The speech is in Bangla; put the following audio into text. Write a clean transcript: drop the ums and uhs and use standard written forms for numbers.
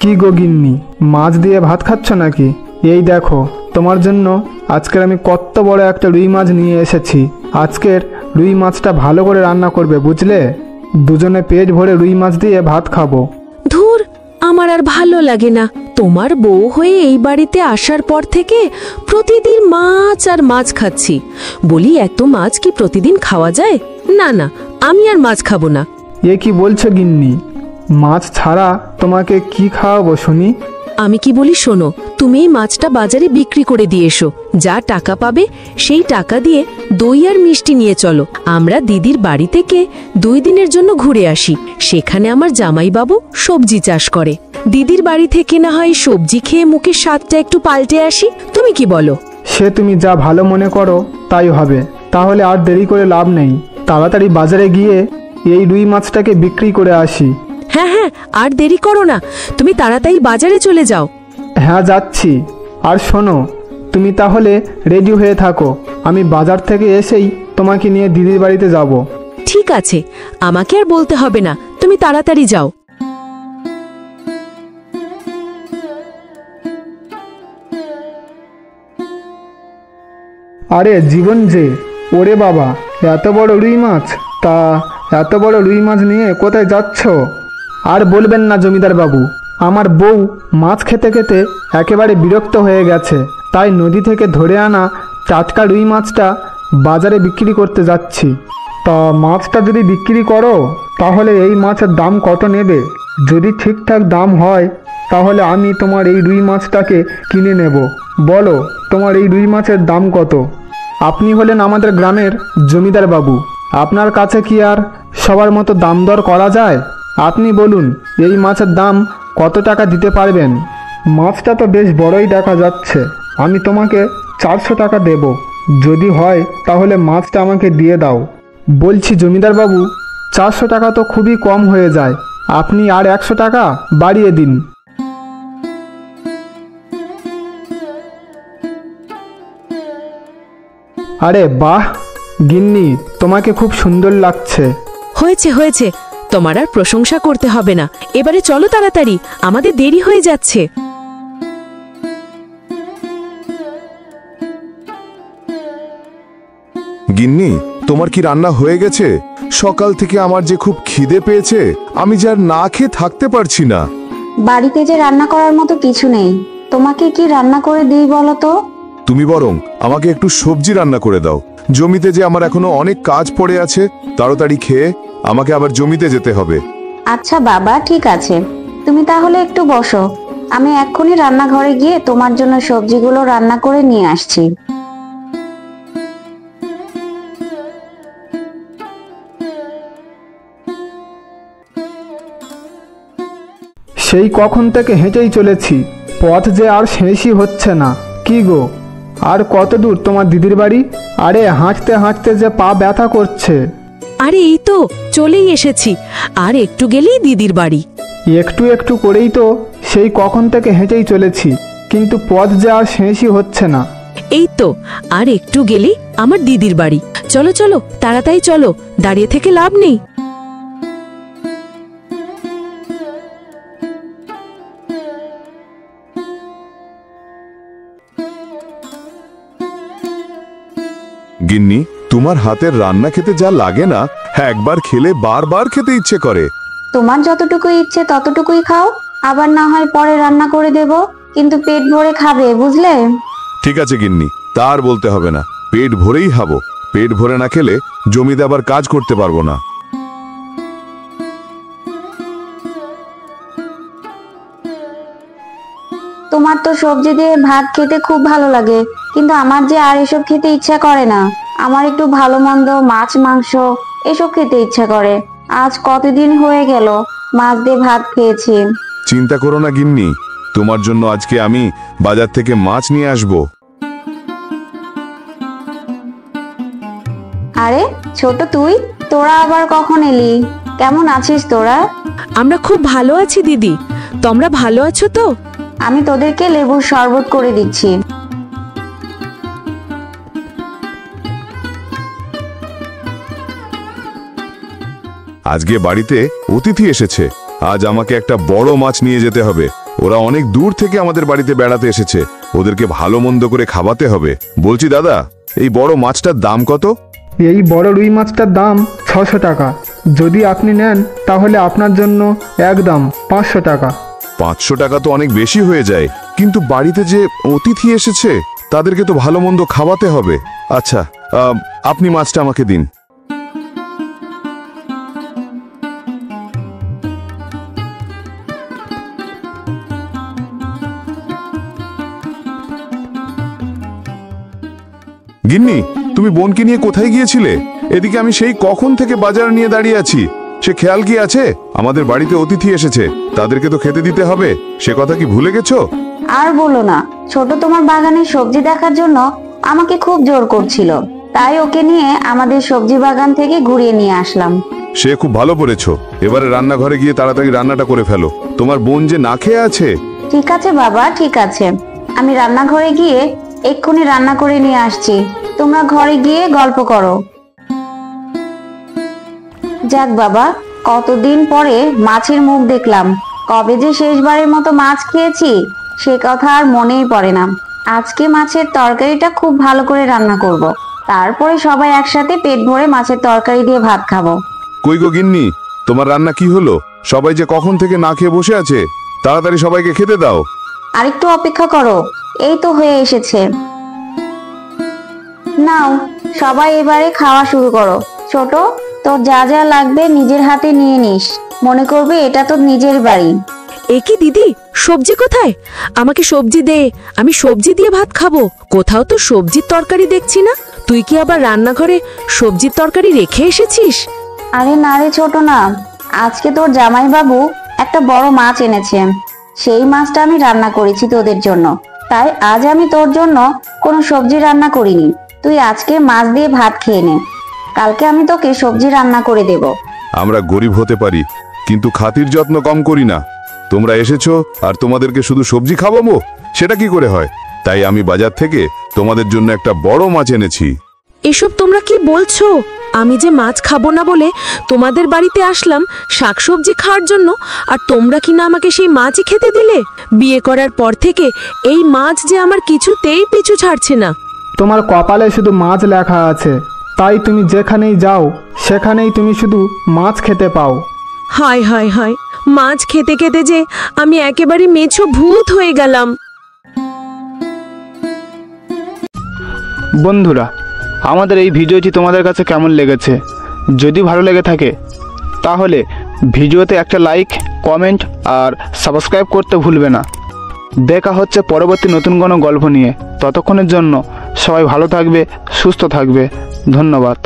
কি গো গিন্নি, মাছ দিয়ে ভাত খাচ্ছ নাকি? এই দেখো, তোমার জন্য আজকের আমি কত বড় একটা রুই মাছ নিয়ে এসেছি। আজকের রুই মাছটা ভালো করে রান্না করবে, বুঝলে? দুজনে পেট ভরে রুই মাছ দিয়ে ভাত খাবো। ধুর, আমার আর ভালো লাগে না। তোমার বউ হয়ে এই বাড়িতে আসার পর থেকে প্রতিদিন মাছ আর মাছ খাচ্ছি। বলি, এত মাছ কি প্রতিদিন খাওয়া যায়? না না, আমি আর মাছ খাবো না। এ কি বলছো গিন্নি? মাছ ছাড়া তোমাকে কি খাওয়াবো শুনি? আমি কি বলি শোনো, তুমি এই মাছটা বাজারে বিক্রি করে দিয়ে এসো। যা টাকা পাবে সেই টাকা দিয়ে দই আর মিষ্টি নিয়ে চলো। আমরা দিদির বাড়ি থেকে 2 দিনের জন্য ঘুরে আসি। সেখানে আমার জামাইবাবু সবজি চাষ করে। দিদির বাড়ি থেকে না হয় সবজি খেয়ে মুখের স্বাদটা একটু পাল্টে আসি। তুমি কি বলো? সে তুমি যা ভালো মনে করো তাই হবে। তাহলে আর দেরি করে লাভ নেই, তাড়াতাড়ি বাজারে গিয়ে এই রুই মাছটাকে বিক্রি করে আসি। হ্যাঁ হ্যাঁ, আর দেরি করো না, তুমি তাড়াতাড়ি বাজারে চলে যাও। হ্যাঁ, যাচ্ছি। আর শোনো, তুমি তাহলে রেডি হয়ে থাকো। আমি বাজার থেকে এসেই তোমাকে নিয়ে দিদির বাড়িতে যাব। ঠিক আছে, আমাকে আর বলতে হবে না, তুমি তাড়াতাড়ি যাও। আরে জীবন যে, ওরে বাবা, এত বড় রুই মাছ! তা এত বড় রুই মাছ নিয়ে কোথায় যাচ্ছ? আর বলবেন না জমিদার বাবু, আমার বউ মাছ খেতে খেতে একেবারে বিরক্ত হয়ে গেছে, তাই নদী থেকে ধরে আনা টাটকা রুই মাছটা বাজারে বিক্রি করতে যাচ্ছি। তা মাছটা যদি বিক্রি করো তাহলে এই মাছের দাম কত নেবে? যদি ঠিকঠাক দাম হয় তাহলে আমি তোমার এই রুই মাছটাকে কিনে নেব। বলো, তোমার এই রুই মাছের দাম কত? আপনি হলেন আমাদের গ্রামের জমিদার বাবু, আপনার কাছে কি আর সবার মতো দাম দর করা যায়? আপনি বলুন, এই মাছের দাম কত টাকা দিতে পারবেন? মাছটা তো বেশ বড়ই দেখা যাচ্ছে, আমি তোমাকে 400 টাকা দেব। যদি হয় তাহলে মাছটা আমাকে দিয়ে দাও। বলছি জমিদার বাবু, 400 টাকা তো খুবই কম হয়ে যায়, আপনি আর 100 টাকা বাড়িয়ে দিন। আরে বাহ গিন্নি, তোমাকে খুব সুন্দর লাগছে। হয়েছে হয়েছে, তোমার আর প্রশংসা করতে হবে না। এবারে চলো তাড়াতাড়ি, আমাদের দেরি হয়ে যাচ্ছে। গিন্নি, তোমার কি রান্না হয়ে গেছে? সকাল থেকে আমার যে খুব খিদে পেয়েছে, আমি যে আর না খেয়ে থাকতে পারছি না। বাড়িতে যে রান্না করার মতো কিছু নেই, তোমাকে কি রান্না করে দিই বলো তো? তুমি বরং আমাকে একটু সবজি রান্না করে দাও। জমিতে যে আমার এখনো অনেক কাজ পড়ে আছে, তাড়াতাড়ি খেয়ে আমাকে আবার জমিতে যেতে হবে। আচ্ছা বাবা, ঠিক আছে, তুমি তাহলে একটু বসো, আমি এক্ষুনি রান্নাঘরে গিয়ে তোমার জন্য সবজিগুলো রান্না করে নিয়ে আসছি। সেই কখন থেকে হেঁটেই চলেছি, পথ যে আর শেষই হচ্ছে না। কি গো, আর কত দূর তোমার দিদির বাড়ি? আরে হাঁটতে হাঁটতে যে পা ব্যথা করছে। আরে এই তো চলেই এসেছি, আর একটু গেলেই দিদির বাড়ি। একটু একটু করেই তো সেই কখন থেকে হেঁটেই চলেছি, কিন্তু পথ যে আর শেষই হচ্ছে না। এই তো আর একটু গেলেই আমার দিদির বাড়ি। চলো চলো, তাড়াতাড়ি চলো, দাঁড়িয়ে থেকে লাভ নেই। গিন্নি, তোমার হাতের রান্না খেতে যা লাগে না, একবার খেলে বারবার খেতে ইচ্ছে করে। তোমার যতটুকু ইচ্ছে ততটুকুই খাও, আবার না হয় পরে রান্না করে দেব, কিন্তু পেট ভরে খাবে, বুঝলে? ঠিক আছে গিন্নি, তা আর বলতে হবে না, পেট ভরেই খাবো। পেট ভরে না খেলে জমিতে আবার কাজ করতে পারবো না। তোমার তো সবজি দিয়ে ভাত খেতে খুব ভালো লাগে, কিন্তু আমার যে আর এসব খেতে ইচ্ছা করে না। আমার একটু ভালো মন্দ মাছ মাংস এসব খেতে ইচ্ছা করে। আজ কতদিন হয়ে গেল মাছ দিয়ে ভাত খেয়েছি। চিন্তা করো না গিন্নি, তোমার জন্য আজকে আমি বাজার থেকে মাছ নিয়ে আসবো। আরে ছোট, তোরা আবার কখন এলি? কেমন আছিস তোরা? আমরা খুব ভালো আছি দিদি, তোমরা ভালো আছো তো? আমি তোদেরকে লেবুর শরবত করে দিচ্ছি। আজকে বাড়িতে অতিথি এসেছে, আজ আমাকে একটা বড় মাছ নিয়ে যেতে হবে। ওরা অনেক দূর থেকে আমাদের বাড়িতে বেড়াতে এসেছে, ওদেরকে ভালো মন্দ করে খাওয়াতে হবে। বলছি দাদা, এই বড় মাছটার দাম কত? এই বড় রুই মাছটার দাম 600 টাকা। যদি আপনি নেন তাহলে আপনার জন্য একদম 500 টাকা। 500 টাকা তো অনেক বেশি হয়ে যায়, কিন্তু বাড়িতে যে অতিথি এসেছে তাদেরকে তো ভালো মন্দ খাওয়াতে হবে। আচ্ছা, আপনি মাছটা আমাকে দিন। গিন্নি, তুমি বোনকে নিয়ে কোথায় গিয়েছিলে? এদিকে আমি সেই কখন থেকে বাজার নিয়ে দাঁড়িয়ে আছি। সে খেয়াল কি আছে? আমাদের বাড়িতে অতিথি এসেছে, তাদেরকে তো খেতে দিতে হবে। সে কথা কি ভুলে গেছো? আর বলো না, ছোট তোমার বাগানের সবজি দেখার জন্য আমাকে খুব জোর করছিল, তাই ওকে নিয়ে আমাদের সবজি বাগান থেকে ঘুরিয়ে নিয়ে আসলাম। সে খুব ভালো করেছো। এবারে রান্নাঘরে গিয়ে তাড়াতাড়ি রান্নাটা করে ফেলো, তোমার বোন যে না খেয়ে আছে। ঠিক আছে বাবা, ঠিক আছে, আমি রান্নাঘরে গিয়ে এক্ষুনি রান্না করে নিয়ে আসছি। তোমরা ঘরে গিয়ে গল্প করো। যাক বাবা, কতদিন পরে মাছের মুখ দেখলাম। কবে যে শেষবারের মতো মাছ খেয়েছি সে কথা আর মনেই পড়ে না। আজকে মাছের তরকারিটা খুব ভালো করে রান্না করব, তারপরে সবাই একসাথে পেট ভরে মাছের তরকারি দিয়ে ভাত খাবো। কই গো গিন্নি, তোমার রান্না কি হলো? সবাই যে কখন থেকে না খেয়ে বসে আছে, তাড়াতাড়ি সবাইকে খেতে দাও। আরেকটু অপেক্ষা করো, এই তো হয়ে এসেছে। নাও, সবাই এবারে খাওয়া শুরু করো। ছোট, তোর যা যা লাগবে নিজের হাতে নিয়ে নিস, মনে করবে এটা তো নিজের বাড়ি। এ কি দিদি, সবজি কোথায়? আমাকে সবজি দে, আমি সবজি দিয়ে ভাত খাবো। কোথাও তো সবজির তরকারি দেখছি না। তুই কি আবার রান্নাঘরে সবজির তরকারি রেখে এসেছিস? আরে না রে ছোট না, আজকে তোর জামাইবাবু একটা বড় মাছ এনেছে, সেই মাছটা আমি রান্না করেছি তোদের জন্য। তাই আজ আমি তোর জন্য কোনো সবজি রান্না করিনি। তুই আজকে মাছ দিয়ে ভাত খেয়ে নে, কালকে আমি তোকে সবজি রান্না করে দেব। আমরা গরিব হতে পারি, কিন্তু খাতির যত্ন কম করি না। তোমরা এসেছো আর তোমাদেরকে শুধু সবজি খাওয়াবো, সেটা কি করে হয়? তাই আমি বাজার থেকে তোমাদের জন্য একটা বড় মাছ এনেছি। এসব তোমরা কি বলছো? আমি যে মাছ খাবো না বলে তোমাদের বাড়িতে আসলাম শাকসবজি খাওয়ার জন্য, আর তোমরা কিনা আমাকে সেই মাছই খেতে দিলে? বিয়ে করার পর থেকে এই মাছ যে আমার কিছুতেই পিছু ছাড়ছে না। তোমার কপালে শুধু মাছ লেখা আছে, তাই তুমি যেখানেই যাও সেখানেই তুমি শুধু মাছ খেতে পাও। হায় হায় হায়, মাছ খেতে খেতে যে আমি একেবারে মেছো ভূত হয়ে গেলাম। বন্ধুরা, আমাদের এই ভিডিওটি তোমাদের কাছে কেমন লেগেছে? যদি ভালো লেগে থাকে তাহলে ভিডিওতে একটা লাইক, কমেন্ট আর সাবস্ক্রাইব করতে ভুলবে না। দেখা হচ্ছে পরবর্তী নতুন কোনো গল্প নিয়ে। ততক্ষণের জন্য সবাই ভালো থাকবে, সুস্থ থাকবে। ধন্যবাদ।